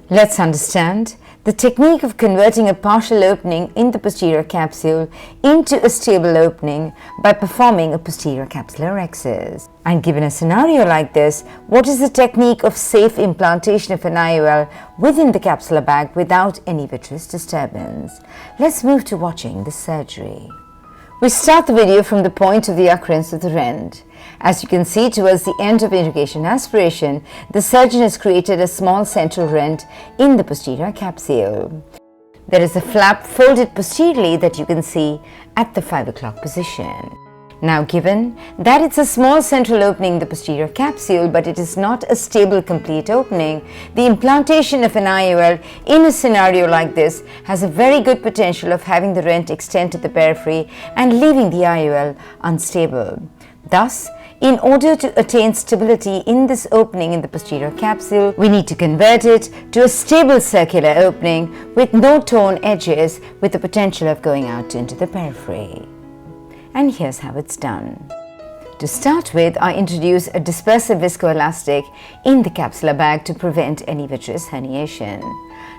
Let's understand the technique of converting a partial opening in the posterior capsule into a stable opening by performing a posterior capsulorrhexis. And given a scenario like this, what is the technique of safe implantation of an IOL within the capsular bag without any vitreous disturbance? Let's move to watching the surgery. We start the video from the point of the occurrence of the rent. As you can see, towards the end of irrigation aspiration, the surgeon has created a small central rent in the posterior capsule. There is a flap folded posteriorly that you can see at the 5 o'clock position. Now, given that it's a small central opening in the posterior capsule, but it is not a stable complete opening, the implantation of an IOL in a scenario like this has a very good potential of having the rent extend to the periphery and leaving the IOL unstable. Thus, in order to attain stability in this opening in the posterior capsule, we need to convert it to a stable circular opening with no torn edges, with the potential of going out into the periphery. And here's how it's done. To start with, I introduce a dispersive viscoelastic in the capsular bag to prevent any vitreous herniation.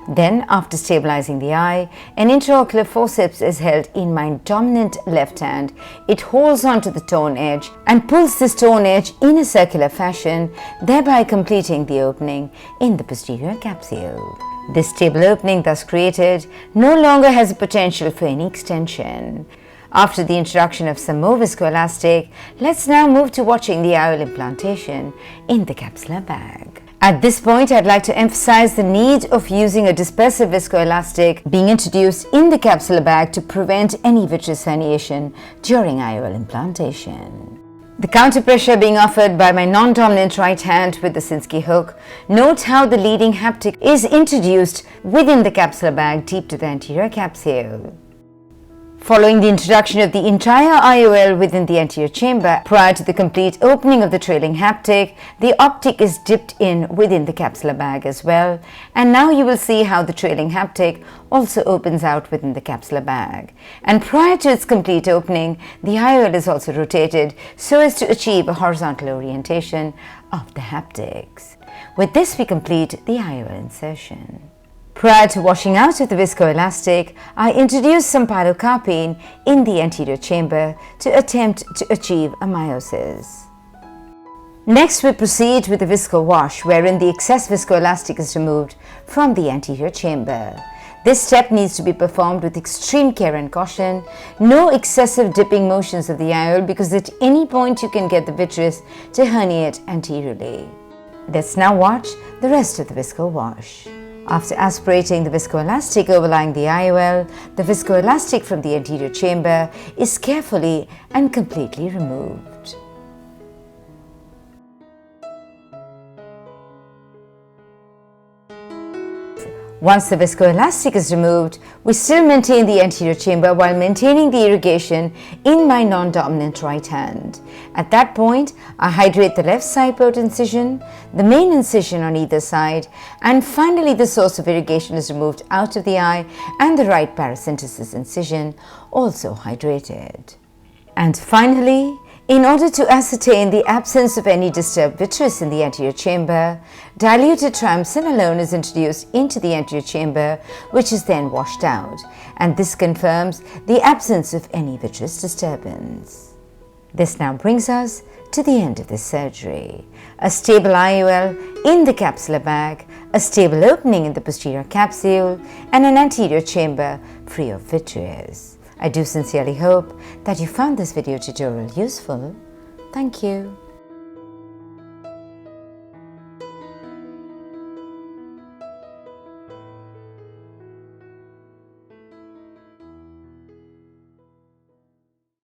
Then, after stabilizing the eye, an intraocular forceps is held in my dominant left hand. It holds onto the torn edge and pulls this torn edge in a circular fashion, thereby completing the opening in the posterior capsule. This stable opening thus created no longer has a potential for any extension. After the introduction of some more viscoelastic, let's now move to watching the IOL implantation in the capsular bag. At this point, I'd like to emphasize the need of using a dispersive viscoelastic being introduced in the capsular bag to prevent any vitreous herniation during IOL implantation. The counter pressure being offered by my non-dominant right hand with the Sinskey hook. Note how the leading haptic is introduced within the capsular bag deep to the anterior capsule. Following the introduction of the entire IOL within the anterior chamber, prior to the complete opening of the trailing haptic, the optic is dipped in within the capsular bag as well. And now you will see how the trailing haptic also opens out within the capsular bag. And prior to its complete opening, the IOL is also rotated so as to achieve a horizontal orientation of the haptics. With this, we complete the IOL insertion. Prior to washing out of the viscoelastic, I introduce some pilocarpine in the anterior chamber to attempt to achieve a meiosis. Next, we proceed with the visco wash, wherein the excess viscoelastic is removed from the anterior chamber. This step needs to be performed with extreme care and caution. No excessive dipping motions of the IOL, because at any point you can get the vitreous to herniate anteriorly. Let's now watch the rest of the visco wash. After aspirating the viscoelastic overlying the IOL, the viscoelastic from the anterior chamber is carefully and completely removed. Once the viscoelastic is removed, we still maintain the anterior chamber while maintaining the irrigation in my non-dominant right hand. At that point, I hydrate the left side port incision, the main incision on either side, and finally the source of irrigation is removed out of the eye and the right paracentesis incision also hydrated. And finally, in order to ascertain the absence of any disturbed vitreous in the anterior chamber, diluted triamcin alone is introduced into the anterior chamber, which is then washed out, and this confirms the absence of any vitreous disturbance. This now brings us to the end of this surgery. A stable IOL in the capsular bag, a stable opening in the posterior capsule, and an anterior chamber free of vitreous. I do sincerely hope that you found this video tutorial useful. Thank you.